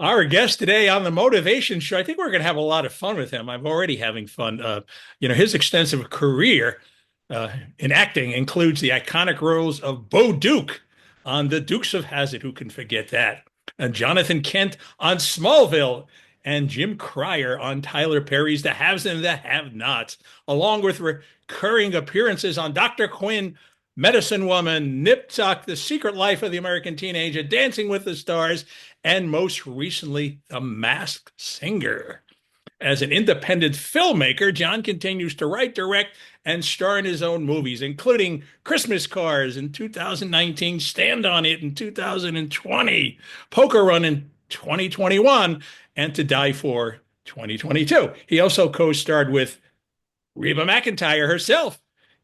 Our guest today on the Motivation Show, I think we're going to have a lot of fun with him. I'm already having fun. His extensive career uh, in acting includes the iconic roles of Bo Duke on The Dukes of Hazzard. Who can forget that? And Jonathan Kent on Smallville, and Jim Cryer on Tyler Perry's The Haves and the Have-Nots, along with recurring appearances on Dr. Quinn, Medicine Woman, Nip Tuck, The Secret Life of the American Teenager, Dancing with the Stars, and most recently, The Masked Singer. As an independent filmmaker, John continues to write, direct, and star in his own movies, including Christmas Cars in 2019, Stand on It in 2020, Poker Run in 2021, and To Die For 2022. He also co-starred with Reba McEntire herself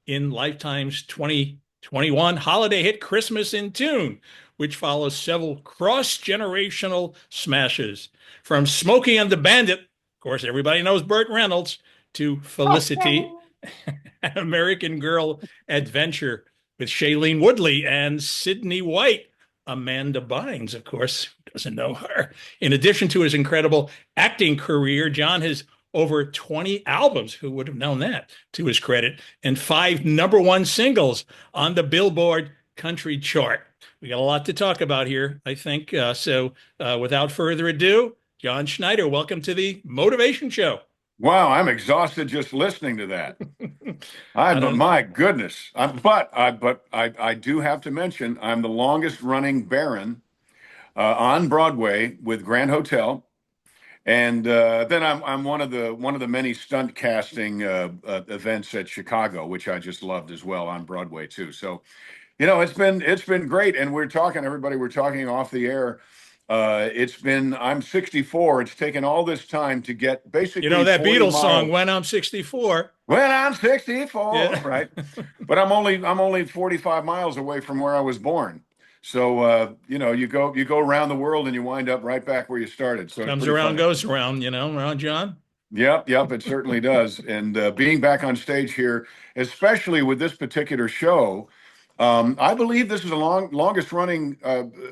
in Lifetime's 2021 holiday hit Christmas in Tune, which follows several cross-generational smashes. From Smokey and the Bandit, of course, everybody knows Burt Reynolds, to Felicity, American Girl Adventure with Shailene Woodley and Sydney White. Amanda Bynes, of course, who doesn't know her. In addition to his incredible acting career, John has over 20 albums, who would have known that, to his credit, and 5 #1 singles on the Billboard Country Chart. We got a lot to talk about here, I think. Without further ado, John Schneider, welcome to the Motivation Show. Wow, I'm exhausted just listening to that. My goodness. I do have to mention I'm the longest running Baron on Broadway with Grand Hotel. And then I'm one of the many stunt casting events at Chicago, which I just loved as well on Broadway too. So, it's been great. And we're talking off the air. I'm 64. It's taken all this time to get basically that 40 Beatles miles. song, When I'm 64. When I'm 64, yeah. Right? But I'm only 45 miles away from where I was born. So you go around the world and you wind up right back where you started. So comes around, goes around, around John. Yep, it certainly does. And being back on stage here, especially with this particular show, I believe this is the longest running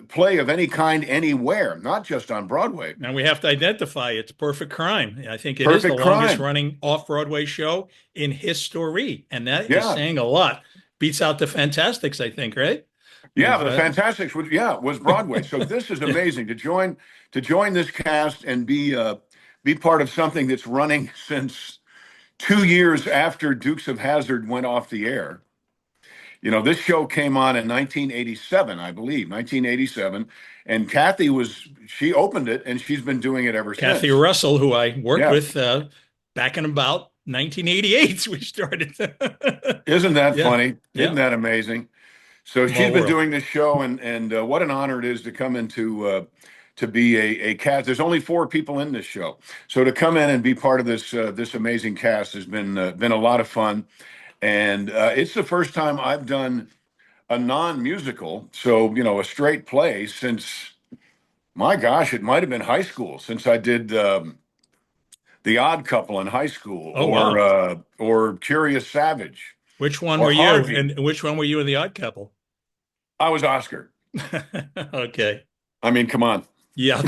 play of any kind anywhere, not just on Broadway. And we have to identify it's Perfect Crime. I think it is the longest running off-Broadway show in history. And that is saying a lot. Beats out the Fantastics, I think, right? Yeah, but the Fantastics was Broadway. So this is amazing to join this cast and be part of something that's running since 2 years after Dukes of Hazzard went off the air. This show came on in 1987, I believe, 1987. And she opened it and she's been doing it ever since. Kathy Russell, who I worked with back in about 1988, we started. Isn't that funny? Isn't that amazing? So she's been doing this show, and what an honor it is to come into to be a cast. There's only 4 people in this show, so to come in and be part of this amazing cast has been a lot of fun, and it's the first time I've done a non-musical, so a straight play since, my gosh, it might have been high school since I did The Odd Couple in high school, or Curious Savage. Which one were you? And which one were you in The Odd Couple? I was Oscar. Okay. I mean, come on. Yeah.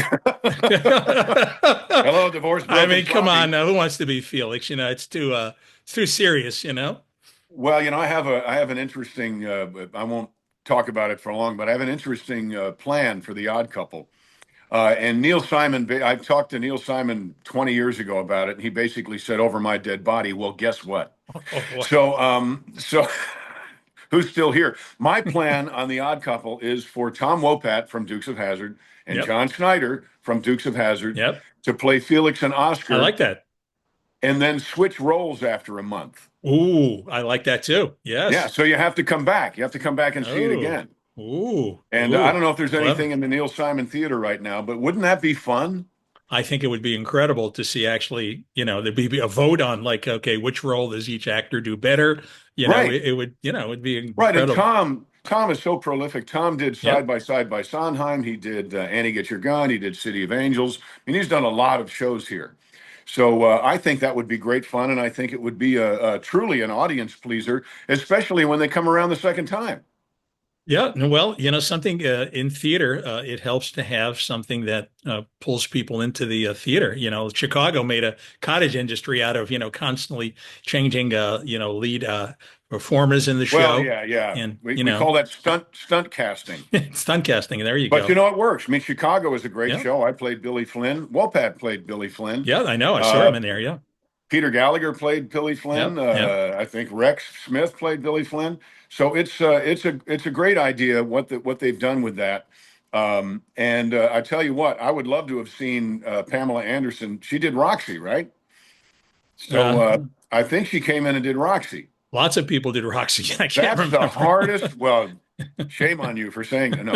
Hello, divorce. I mean, come on. Who wants to be Felix? It's too serious. Well, I have an interesting. I won't talk about it for long, but I have an interesting plan for The Odd Couple. And Neil Simon, I talked to Neil Simon 20 years ago about it, and he basically said, "Over my dead body." Well, guess what? So. Who's still here? My plan on The Odd Couple is for Tom Wopat from Dukes of Hazzard and John Schneider from Dukes of Hazzard to play Felix and Oscar. I like that. And then switch roles after a month. Ooh, I like that too. Yes. Yeah, so you have to come back. You have to come back and see it again. Ooh. And I don't know if there's anything in the Neil Simon Theater right now, but wouldn't that be fun? I think it would be incredible to see actually, there'd be a vote on okay, which role does each actor do better? It would be incredible. Right. And Tom is so prolific. Tom did Side by Side by Sondheim. He did Annie Get Your Gun. He did City of Angels. I mean, he's done a lot of shows here. So I think that would be great fun. And I think it would be truly an audience pleaser, especially when they come around the second time. Yeah, no, well, something in theater, it helps to have something that pulls people into the theater. Chicago made a cottage industry out of, constantly changing, lead performers in the Well, show, yeah, yeah. and We call that stunt casting. stunt casting. There you But go. it works. I mean, Chicago is a great Yeah, show. I played Billy Flynn. Wopat played Billy Flynn. yeah, I know. I saw Uh, him in there. Yeah, Peter Gallagher played Billy yeah, Flynn. yeah. I think Rex Smith played Billy Flynn. So it's a great idea what they've done with that. And I tell you what, I would love to have seen Pamela Anderson. She did Roxy, right? So Uh, I think she came in and did Roxy. Lots of people did Roxy. I can't That's the remember. hardest. Well, shame on you for saying that.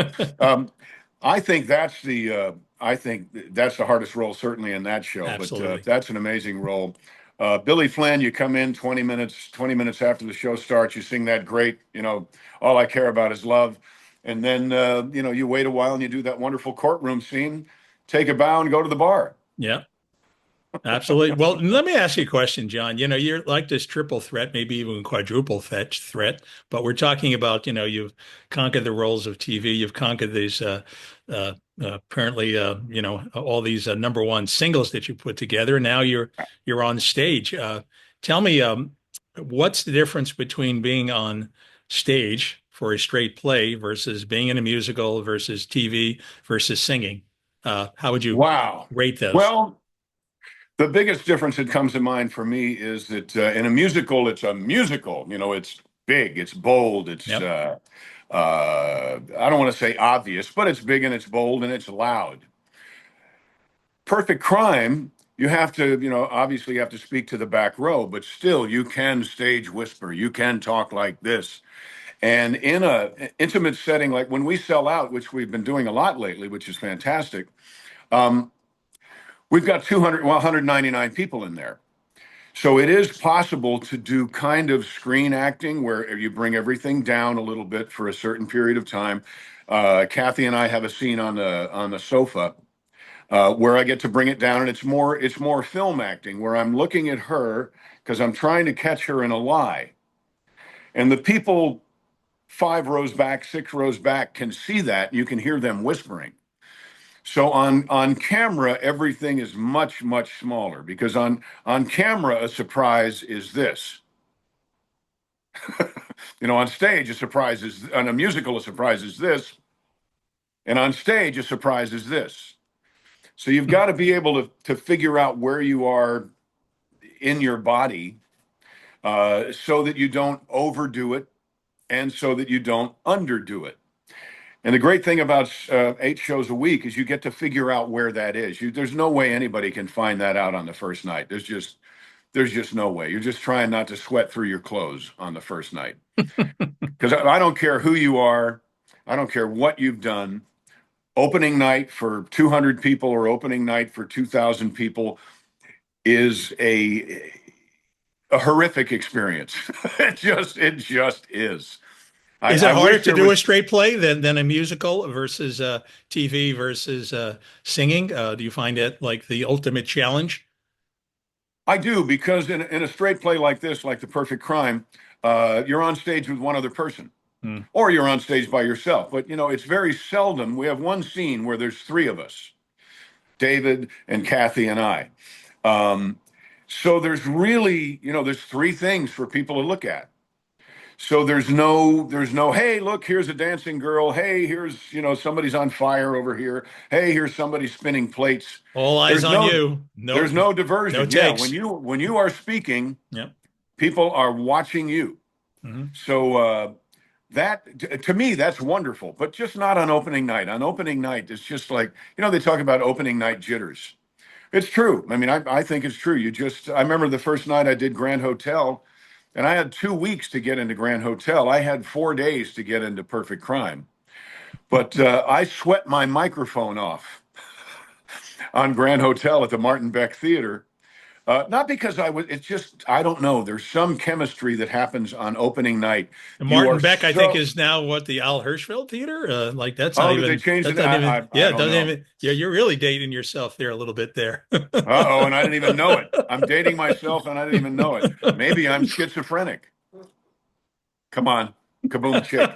No. I think that's the hardest role certainly in that show. But Absolutely. that's an amazing role. Billy Flynn, you come in 20 minutes after the show starts, you sing that great, all I care about is love, and then you wait a while and you do that wonderful courtroom scene, take a bow and go to the bar. Yeah. Absolutely. Well, let me ask you a question, John. You're like this triple threat, maybe even quadruple threat, but we're talking about, you've conquered the roles of TV, you've conquered these, apparently, all these number one singles that you put together. And now you're on stage. Tell me, what's the difference between being on stage for a straight play versus being in a musical versus TV versus singing? How would you Wow. rate those? Well, the biggest difference that comes to mind for me is that in a musical, it's a musical. It's big, it's bold, Yep. I don't want to say obvious, but it's big and it's bold and it's loud. Perfect Crime, you have to, obviously you have to speak to the back row, but still you can stage whisper, you can talk like this. And in a intimate setting, like when we sell out, which we've been doing a lot lately, which is fantastic, um, we've got 200, well, 199 people in there. So it is possible to do kind of screen acting where you bring everything down a little bit for a certain period of time. Kathy and I have a scene on the sofa where I get to bring it down, and it's more film acting where I'm looking at her because I'm trying to catch her in a lie, and the people 5 rows back, 6 rows back can see that. You can hear them whispering. So on camera, everything is much, much smaller because on camera, a surprise is this. On stage, on a musical, a surprise is this. And on stage, a surprise is this. So you've got to be able to figure out where you are in your body so that you don't overdo it and so that you don't underdo it. And the great thing about 8 shows a week is you get to figure out where that is. There's no way anybody can find that out on the first night. There's just no way. You're just trying not to sweat through your clothes on the first night. Because I don't care who you are. I don't care what you've done. Opening night for 200 people or opening night for 2,000 people is a horrific experience. It just is. Is I it harder wish to there do a was. straight play than a musical versus TV versus singing? Do you find it like the ultimate challenge? I do, because in a straight play like this, like The Perfect Crime, you're on stage with one other person, Hmm. or you're on stage by yourself. But it's very seldom. We have one scene where there's 3 of us, David and Kathy and I. So there's really, there's 3 things for people to look at. So there's no, hey, look, here's a dancing girl. Hey, here's, somebody's on fire over here. Hey, here's somebody spinning plates. All eyes There's on no you. No, there's no no diversion. Yeah, when takes. you are speaking, Yep. people are watching you. Hmm. So that to me, that's wonderful, but just not on opening night. On opening night, it's just like, they talk about opening night jitters. It's true. I mean, I think it's true. I remember the first night I did Grand Hotel, and I had 2 weeks to get into Grand Hotel. I had 4 days to get into Perfect Crime, but I sweat my microphone off on Grand Hotel at the Martin Beck Theater. Not because it's just, I don't know. There's some chemistry that happens on opening night. And You Martin are Beck, I think, so, is now what, the Al Hirschfeld Theater. Like oh, did they change that's it? not even, I yeah, it don't doesn't know. even. Yeah, you're really dating yourself there a little bit there. Uh-oh, and I didn't even know it. I'm dating myself and I didn't even know it. Maybe I'm schizophrenic. Come on. Kaboom chick.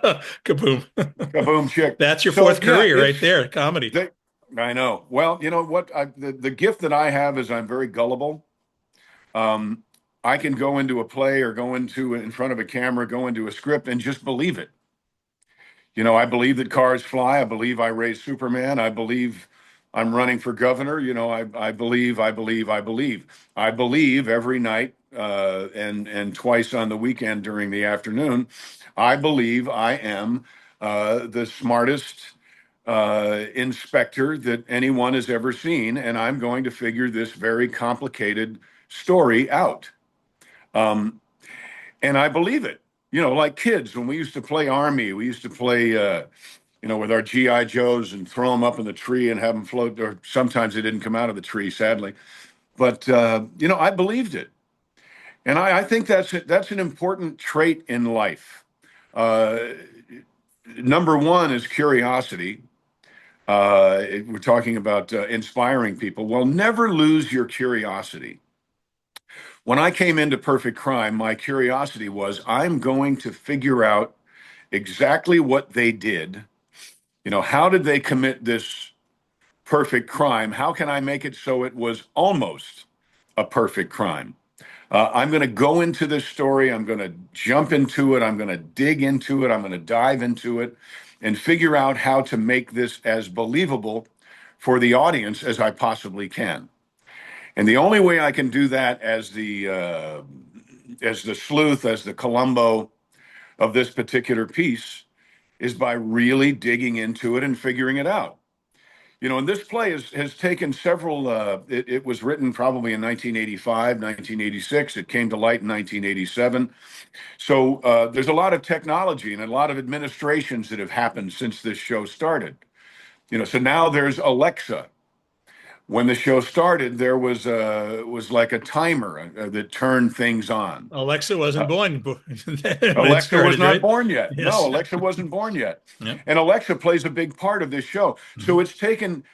Kaboom. Kaboom chick. That's your So fourth yeah, career right there, comedy. they, I know. Well, you know what? The gift that I have is I'm very gullible. Um, I can go into a play or go into in front of a camera, go into a script and just believe it. You know, I believe that cars fly. I believe I raised Superman. I believe I'm running for governor. You know, I believe, I believe, I believe. I believe every night and twice on the weekend during the afternoon. I believe I am the smartest inspector that anyone has ever seen, and I'm going to figure this very complicated story out. Um, and I believe it. You know, like kids, when we used to play Army, we used to play, with our GI Joes and throw them up in the tree and have them float. Or sometimes they didn't come out of the tree, sadly. But I believed it, and I think that's an important trait in life. Uh, Number one is curiosity. We're talking about inspiring people. Well, never lose your curiosity. When I came into Perfect Crime, my curiosity was I'm going to figure out exactly what they did. You know, how did they commit this perfect crime? How can I make it so it was almost a perfect crime? I'm going to go into this story. I'm going to jump into it. I'm going to dig into it. I'm going to dive into it and figure out how to make this as believable for the audience as I possibly can. And the only way I can do that as the sleuth, as the Columbo of this particular piece, is by really digging into it and figuring it out. You know, and this play has taken several, it was written probably in 1985, 1986. It came to light in 1987. So there's a lot of technology and a lot of administrations that have happened since this show started. You know, so now there's Alexa. When the show started, there was like a timer that turned things on. Alexa wasn't Uh, born when it Alexa was started, not right? born yet. No, Yes. Alexa wasn't born yet. Yep. And Alexa plays a big part of this show. So Mhm. it's Different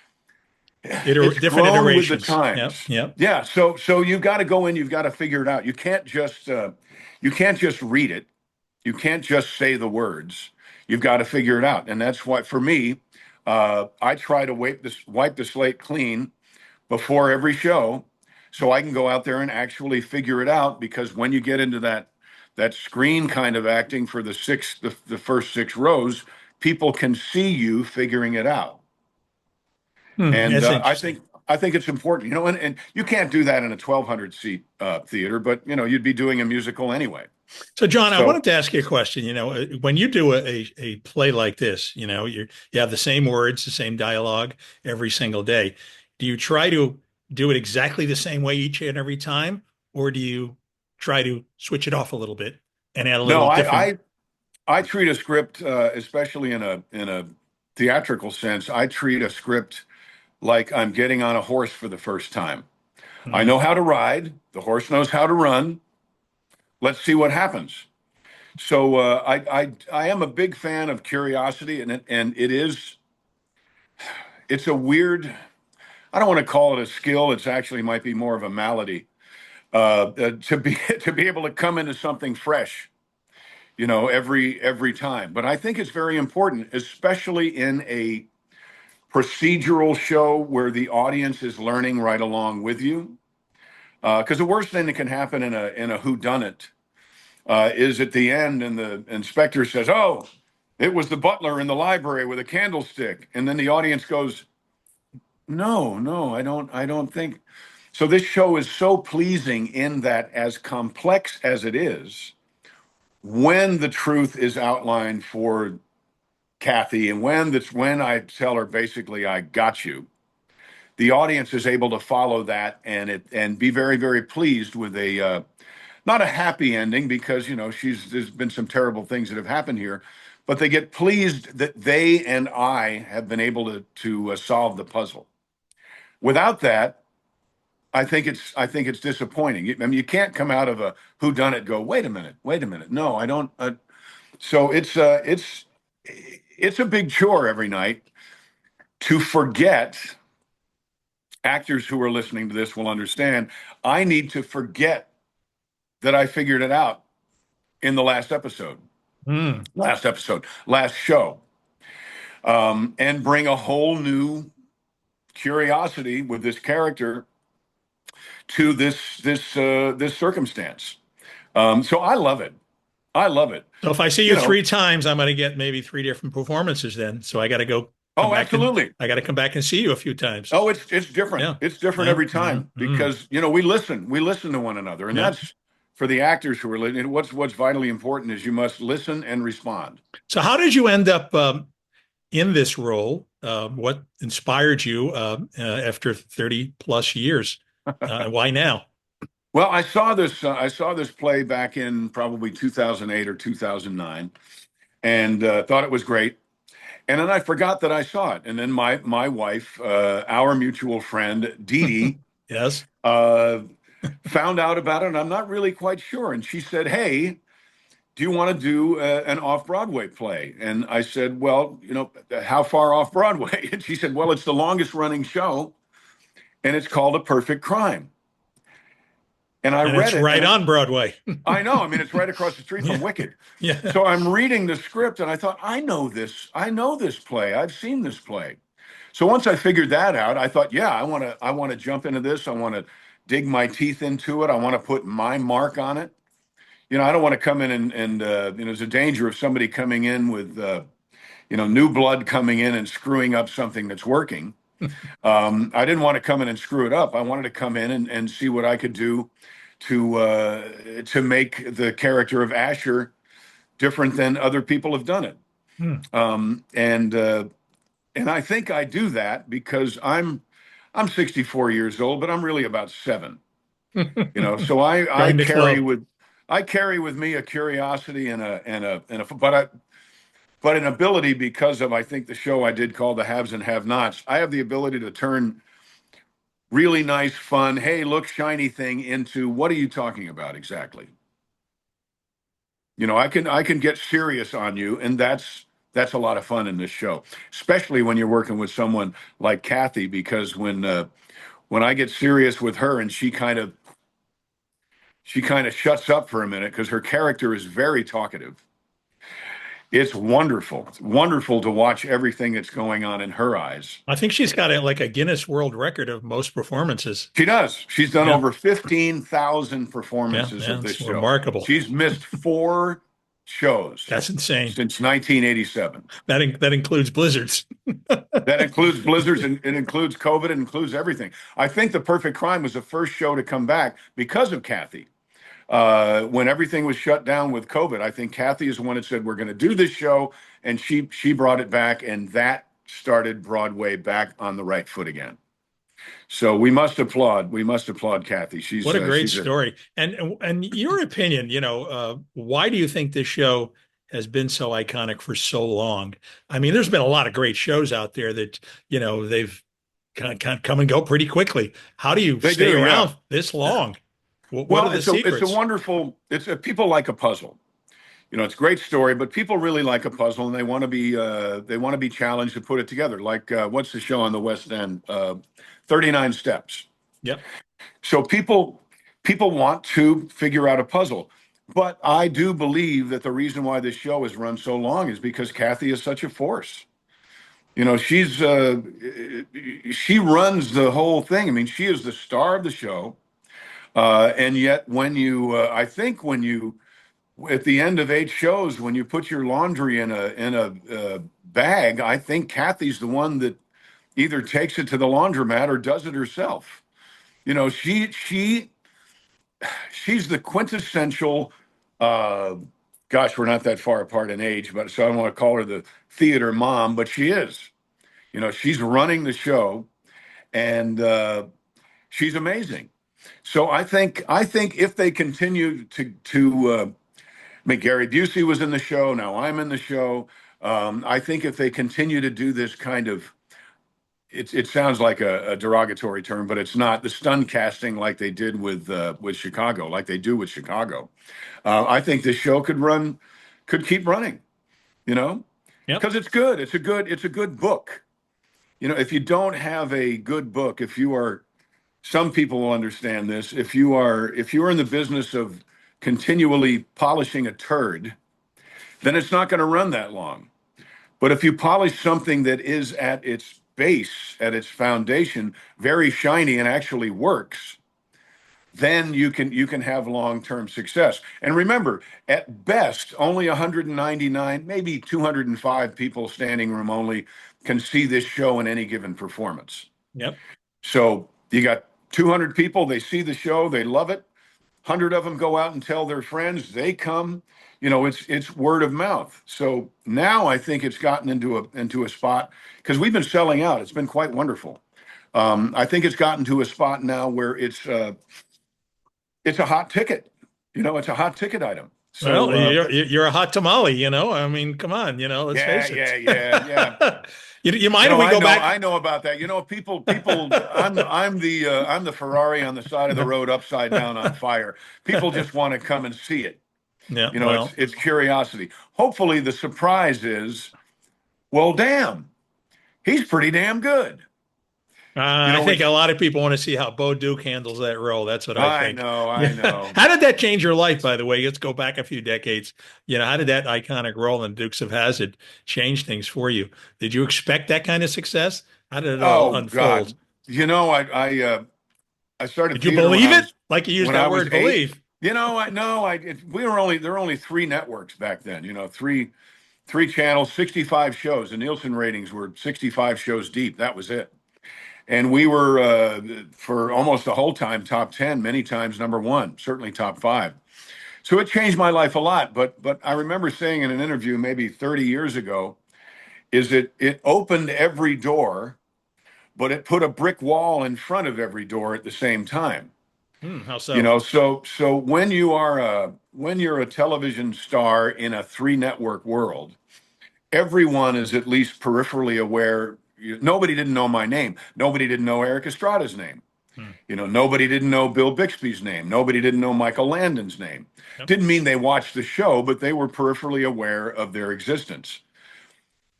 grown with the iterations. Yep. times. Yep. Yeah. So you've got to go in, you've got to figure it out. You can't just read it. You can't just say the words. You've got to figure it out. And that's why for me, I try to wipe the slate clean before every show so I can go out there and actually figure it out, because when you get into that screen kind of acting for the first six rows, people can see you figuring it out. And That's I think it's important, you know, and you can't do that in a 1,200 seat theater, but you know, you'd be doing a musical anyway. So, John, I So wanted to ask you a question. You know, when you do a play like this, you know, you have the same words, the same dialogue every single day. Do you try to do it exactly the same way each and every time, or do you try to switch it off a little bit and add a no, little different? I treat a script, especially in a theatrical sense, I treat a script like I'm getting on a horse for the first time. I Mhm. know how to ride. The horse knows how to run. Let's see what happens. So I am a big fan of curiosity, and it's a weird. I don't want to call it a skill. It's actually might be more of a malady to be to be able to come into something fresh, you know, every time. But I think it's very important, especially in a procedural show where the audience is learning right along with you. Because the worst thing that can happen in a whodunit is at the end, and the inspector says, "Oh, it was the butler in the library with a candlestick," and then the audience goes, "No, no, I don't think." So this show is so pleasing in that, as complex as it is, when the truth is outlined for Kathy, and when I tell her basically I got you, the audience is able to follow that and be very, very pleased with a not a happy ending, because you know there's been some terrible things that have happened here, but they get pleased that they and I have been able to solve the puzzle. Without that, I think it's disappointing. I mean, you can't come out of a whodunit go, wait a minute, no, I don't. So it's a big chore every night to forget. Actors who are listening to this will understand. I need to forget that I figured it out in the last episode. Mm. last episode, last show, and bring a whole new curiosity with this character to this circumstance. So I love it. I love it. So if I see You you know, 3 times, I'm going to get maybe 3 different performances then. So I got to go come oh, back and absolutely. I got to come back and see you a few times. Oh, it's different. Yeah. It's different Yeah. every time because we listen to one another, and Yeah. that's for the actors who are listening. What's vitally important is you must listen and respond. So how did you end up in this role? What inspired you after 30 plus years? Why now? Well, I saw this. I saw this play back in probably 2008 or 2009, and thought it was great. And then I forgot that I saw it. And then my wife, our mutual friend Dee Dee, Yes. found out about it. And I'm not really quite sure. And she said, "Hey, do you want to do an off-Broadway play?" And I said, "Well, how far off Broadway?" And she said, "Well, it's the longest running show, and it's called A Perfect Crime." And I And read it's it, right on Broadway. I know. I mean, it's right across the street from Yeah. Wicked. Yeah. So I'm reading the script, and I thought, I know this. I know this play. I've seen this play. So once I figured that out, I thought, yeah, I want to jump into this. I want to dig my teeth into it. I want to put my mark on it. I don't want to come in and there's a danger of somebody coming in with new blood coming in and screwing up something that's working. I didn't want to come in and screw it up. I wanted to come in and see what I could do to make the character of Asher different than other people have done it. Hmm. And I think I do that because I'm 64 years old, but I'm really about 7. So I Join the carry club. with me a curiosity but an ability, because of, I think, the show I did called The Haves and Have Nots. I have the ability to turn really nice, fun, hey, look, shiny thing into, what are you talking about exactly? I can get serious on you, and that's a lot of fun in this show, especially when you're working with someone like Kathy, because when I get serious with her and she kind of shuts up for a minute because her character is very talkative. It's wonderful. It's wonderful to watch everything that's going on in her eyes. I think she's got like a Guinness World Record of most performances. She does. She's done Yeah. over 15,000 Yeah. performances Yeah. of this It's show. remarkable. She's missed 4 shows That's insane. since 1987. That includes blizzards. That includes blizzards, and it includes COVID, it includes everything. I think The Perfect Crime was the first show to come back because of Kathy. When everything was shut down with COVID, I think Kathy is the one that said, we're going to do this show. And she brought it back, and that started Broadway back on the right foot again. So we must applaud. We must applaud Kathy. What a great story. And your opinion, why do you think this show has been so iconic for so long? I mean, there's been a lot of great shows out there that, they've kind of come and go pretty quickly. How do you stay around this long? What are the secrets? It's a wonderful, people like a puzzle. It's a great story, but people really like a puzzle, and they want to be challenged to put it together. Like, what's the show on the West End? 39 Steps. Yep. So people want to figure out a puzzle. But I do believe that the reason why this show has run so long is because Kathy is such a force. She runs the whole thing. I mean, she is the star of the show. And yet I think when you, at the end of 8 shows, when you put your laundry in a bag, I think Kathy's the one that either takes it to the laundromat or does it herself. She's the quintessential, gosh, we're not that far apart in age, but so I don't want to call her the theater mom, but she is. She's running the show, and she's amazing. So I think if they continue to I mean, Gary Busey was in the show. Now I'm in the show. I think if they continue to do this kind of, it sounds like a derogatory term, but it's not, the stunt casting like they did with Chicago, like they do with Chicago. I think this show could keep running, Yep. because it's good. It's a good book. If you don't have a good book, some people will understand this. If you are in the business of continually polishing a turd, then it's not going to run that long. But if you polish something that is at its base, at its foundation, very shiny and actually works, then you can have long-term success. And remember, at best, only 199, maybe 205 people, standing room only, can see this show in any given performance. Yep. So you got 200 people, they see the show, they love it. 100 of them go out and tell their friends, they come. It's word of mouth. So now I think it's gotten into a spot, because we've been selling out. It's been quite wonderful. I think it's gotten to a spot now where it's a hot ticket. It's a hot ticket item. So Well, you're a hot tamale, I mean, come on, let's face it. Yeah. You mind if we go back? I know about that. People. I'm the Ferrari on the side of the road, upside down on fire. People just want to come and see it. Yeah. It's curiosity. Hopefully, the surprise is, well, damn, he's pretty damn good. I think a lot of people want to see how Bo Duke handles that role. That's what I think. I know. How did that change your life, by the way? Let's go back a few decades. How did that iconic role in Dukes of Hazzard change things for you? Did you expect that kind of success? How did it all unfold? God. I started. Did you believe it? Like you used that word, believe. There were only 3 networks back then. Three channels, 65 shows. The Nielsen ratings were 65 shows deep. That was it. And we were, for almost the whole time, top 10, many times number 1, certainly top 5. So it changed my life a lot. But I remember saying in an interview maybe 30 years ago, it opened every door, but it put a brick wall in front of every door at the same time. How so? So when you're a television star in a 3-network world, everyone is at least peripherally aware. Nobody didn't know my name. Nobody didn't know Eric Estrada's name. Nobody didn't know Bill Bixby's name. Nobody didn't know Michael Landon's name. Yep. Didn't mean they watched the show, but they were peripherally aware of their existence.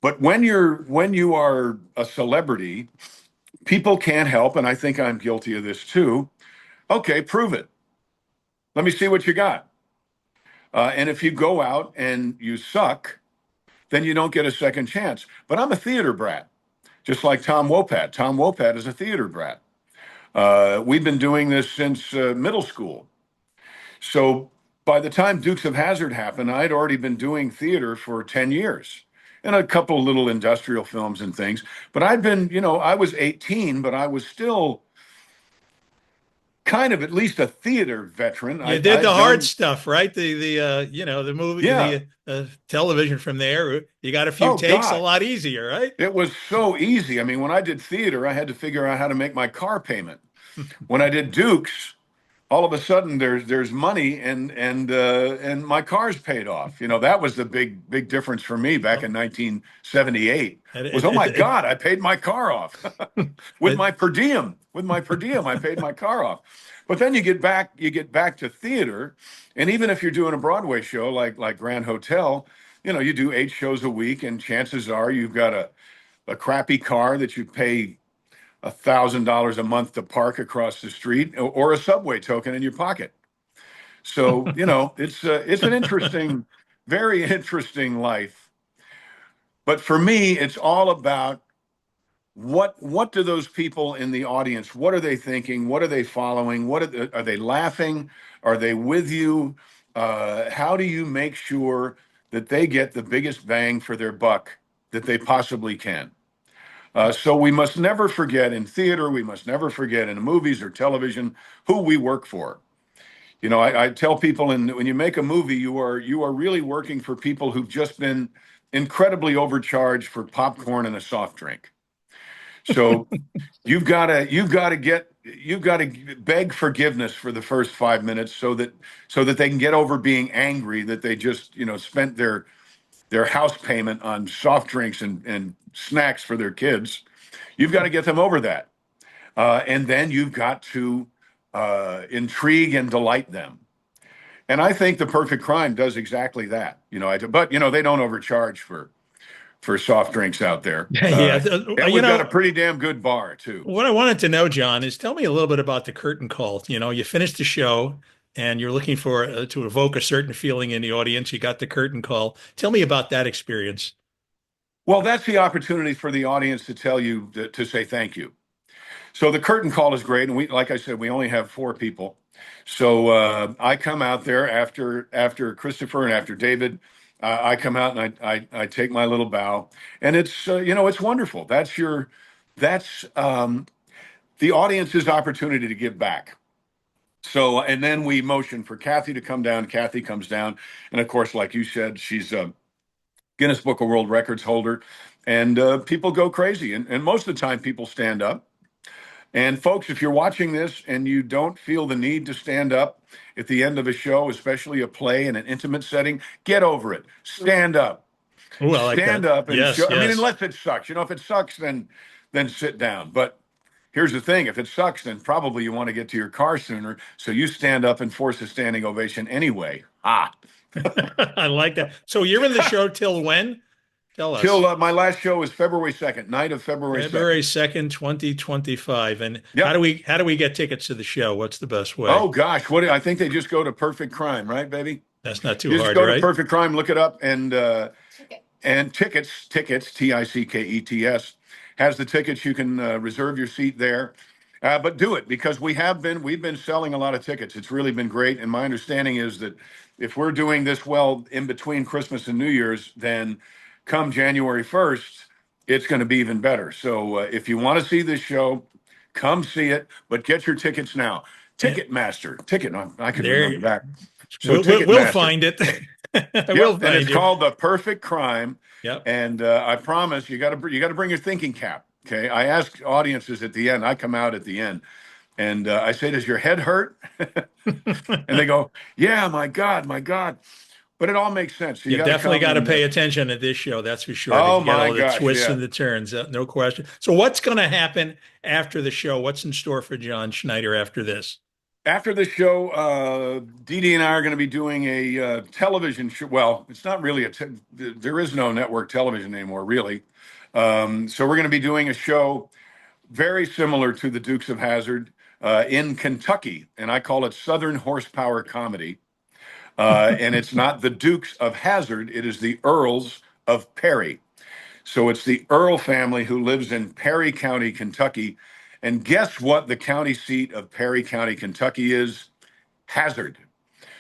But when you are a celebrity, people can't help, and I think I'm guilty of this too. Okay, prove it. Let me see what you got. And if you go out and you suck, then you don't get a second chance. But I'm a theater brat. Just like Tom Wopat. Tom Wopat is a theater brat. We've been doing this since middle school. So by the time Dukes of Hazzard happened, I'd already been doing theater for 10 years and a couple of little industrial films and things. But I'd been, I was 18, but I was still kind of at least a theater veteran. You did the hard stuff, right? The movie, the television from there. You got a few takes, a lot easier, right? It was so easy. I mean, when I did theater, I had to figure out how to make my car payment. When I did Dukes, all of a sudden there's money and my car's paid off. That was the big difference for me back in 1978. Was, oh my God, I paid my car off with my per diem. With my per diem, I paid my car off. But then you get back to theater, and even if you're doing a Broadway show like Grand Hotel, you do 8 shows a week, and chances are you've got a crappy car that you pay $1,000 a month to park across the street, or a subway token in your pocket. So it's an interesting, very interesting life. But for me, it's all about what do those people in the audience, what are they thinking? What are they following? Are they laughing? Are they with you? How do you make sure that they get the biggest bang for their buck that they possibly can? So we must never forget in theater, we must never forget in movies or television who we work for. I tell people, when you make a movie, you are really working for people who've just been incredibly overcharged for popcorn and a soft drink. So you've got to beg forgiveness for the first 5 minutes so that they can get over being angry that they just spent their house payment on soft drinks and snacks for their kids. You've got to get them over that, and then you've got to intrigue and delight them. And I think The Perfect Crime does exactly that. But they don't overcharge for soft drinks out there. And we've got a pretty damn good bar too. What I wanted to know, John, is tell me a little bit about the curtain call. You finished the show, and you're looking for to evoke a certain feeling in the audience. You got the curtain call. Tell me about that experience. Well, that's the opportunity for the audience to tell you to say thank you. So the curtain call is great, and like I said, we only have 4 people. So I come out there after Christopher and after David. I come out and I take my little bow, and it's it's wonderful. That's the audience's opportunity to give back. So and then we motion for Kathy to come down. Kathy comes down, and of course, like you said, she's a Guinness Book of World Records holder, and people go crazy, and most of the time people stand up. And folks, if you're watching this and you don't feel the need to stand up at the end of a show, especially a play in an intimate setting, get over it. Stand up. Oh, I like Stand that. up and Yes, show. I mean, yes. unless it sucks. If it sucks, then sit down. But here's the thing: if it sucks, then probably you want to get to your car sooner. So you stand up and force a standing ovation anyway. Ah. I like that. So you're in the show till when? Tell us. Till my last show is February 2nd, night of February 2nd. February 2nd, 2025. And Yep. how do we get tickets to the show? What's the best way? Oh gosh, I think they just go to Perfect Crime, right, baby? That's not too You just hard, go to right? Perfect Crime, look it up, and tickets, TICKETS has the tickets. You can reserve your seat there, but do it because we've been selling a lot of tickets. It's really been great, and my understanding is that if we're doing this well in between Christmas and New Year's, then come January 1st, it's going to be even better. So if you want to see this show, come see it, but get your tickets now. Ticketmaster, I can remember that. So We'll Ticketmaster. find it. Yep, and it's called The Perfect Crime. Yep. And I promise you got to bring your thinking cap. Okay, I ask audiences at the end. I come out at the end, and I say, "Does your head hurt?" And they go, "Yeah, my God, my God." But it all makes sense. So you definitely got to pay and, attention at this show. That's for sure. Oh You get my all the gosh, twists yeah. and the turns. No question. So what's going to happen after the show? What's in store for John Schneider after this? After the show, Dee Dee and I are going to be doing a television show. Well, it's not really there is no network television anymore, really. So we're going to be doing a show very similar to the Dukes of Hazzard in Kentucky, and I call it Southern Horsepower Comedy. And it's not the Dukes of Hazzard; it is the Earls of Perry. So it's the Earl family who lives in Perry County, Kentucky. And guess what the county seat of Perry County, Kentucky is? Hazzard.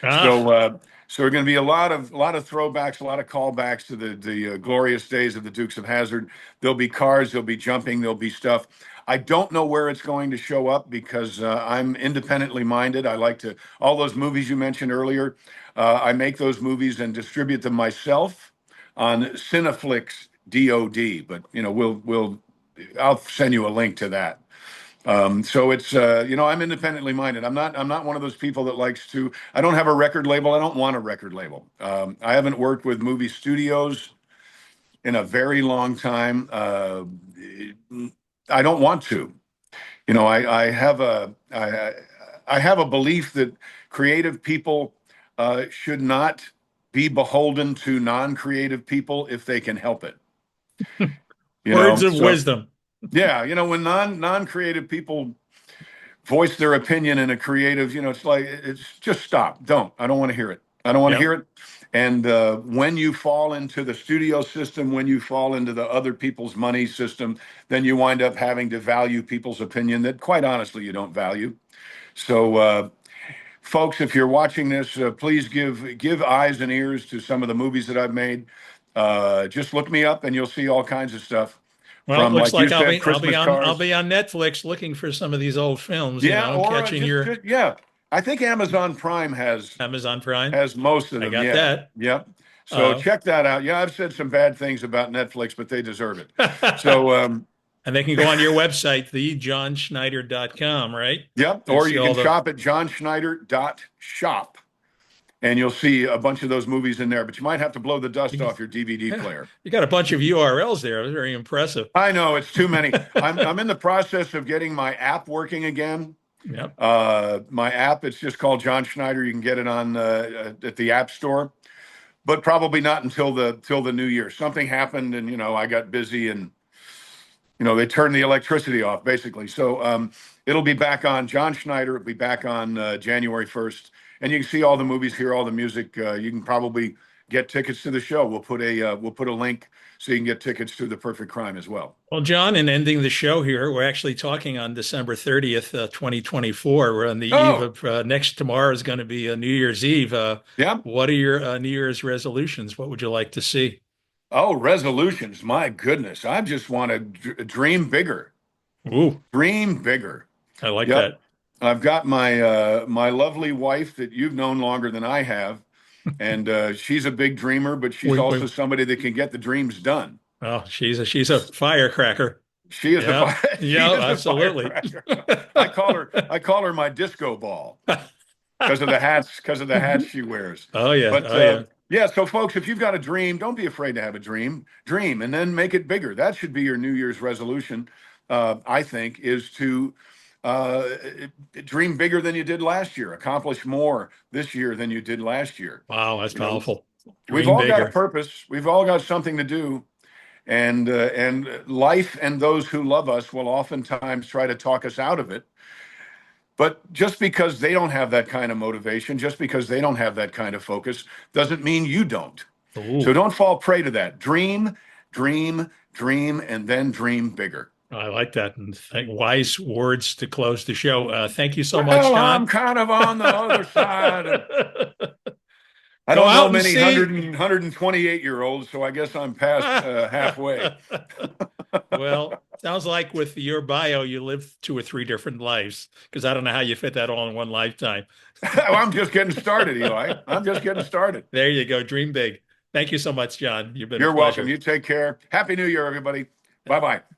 So we're going to be a lot of throwbacks, a lot of callbacks to the glorious days of the Dukes of Hazzard. There'll be cars, there'll be jumping, there'll be stuff. I don't know where it's going to show up because I'm independently minded. I like to all those movies you mentioned earlier. I make those movies and distribute them myself on Cineflix DOD. But I'll send you a link to that. So it's I'm independently minded. I'm not one of those people that likes to. I don't have a record label. I don't want a record label. I haven't worked with movie studios in a very long time. I don't want to. I have a belief that creative people should not be beholden to non-creative people if they can help it. Words of wisdom. Yeah, when non-creative people voice their opinion in a creative, it's just stop. I don't want to hear it. I don't want to hear it. And when you fall into the studio system, when you fall into the other people's money system, then you wind up having to value people's opinion that, quite honestly, you don't value. So, folks, if you're watching this, please give eyes and ears to some of the movies that I've made. Just look me up, and you'll see all kinds of stuff. Well, it looks like I'll be on Netflix looking for some of these old films. Yeah, I think Amazon Prime has most of them. I got that. Yep. So check that out. Yeah, I've said some bad things about Netflix, but they deserve it. So and they can go on your website, thejohnschneider.com, right? Yep. Or you can shop at johnschneider.shop. And you'll see a bunch of those movies in there, but you might have to blow the dust off your DVD player. You got a bunch of URLs there. Very impressive. I know, it's too many. I'm in the process of getting my app working again. Yep. My app, it's just called John Schneider. You can get it on at the App Store, but probably not until the new year. Something happened, and I got busy, and they turned the electricity off basically. So it'll be back on John Schneider. It'll be back on January 1st. and you can see all the movies, hear all the music. You can probably get tickets to the show. We'll put a link so you can get tickets to The Perfect Crime as well. Well, John, in ending the show here, we're actually talking on December 30th, 2024. We're on the eve Oh, of next tomorrow is going to be a New Year's Eve. yeah. What are your New Year's resolutions? What would you like to see? Oh, resolutions. My goodness. I just want to dream bigger. Ooh, Dream bigger. I like Yep. that. I've got my lovely wife that you've known longer than I have, and she's a big dreamer, but she's also We, somebody that can get the dreams done. oh, she's a firecracker. She is a Yeah, she yeah, is a absolutely. firecracker. I call her my disco ball because of the hats she wears. Oh yeah, But oh yeah. yeah, so folks, if you've got a dream, don't be afraid to have a dream. Dream and then make it bigger. That should be your New Year's resolution. I think is to uh, dream bigger than you did last year. Accomplish more this year than you did last year. Wow, that's You know, powerful. we've Dream all got a bigger. purpose. We've all got something to do, and life and those who love us will oftentimes try to talk us out of it. But just because they don't have that kind of motivation, just because they don't have that kind of focus, doesn't mean you don't. So Ooh, don't fall prey to that. Dream, dream, dream, and then dream bigger. I like that. And wise words to close the show. Thank you so much, Well, John. I'm kind of on the other side. I Go don't know out and many see. 128-year-olds, so I guess I'm past halfway. Well, sounds like with your bio, you live 2 or 3 different lives because I don't know how you fit that all in one lifetime. I'm just getting started, Eli. I'm just getting started. There you go. Dream big. Thank you so much, John. You've been a You're welcome. pleasure. You take care. Happy New Year, everybody. Bye bye.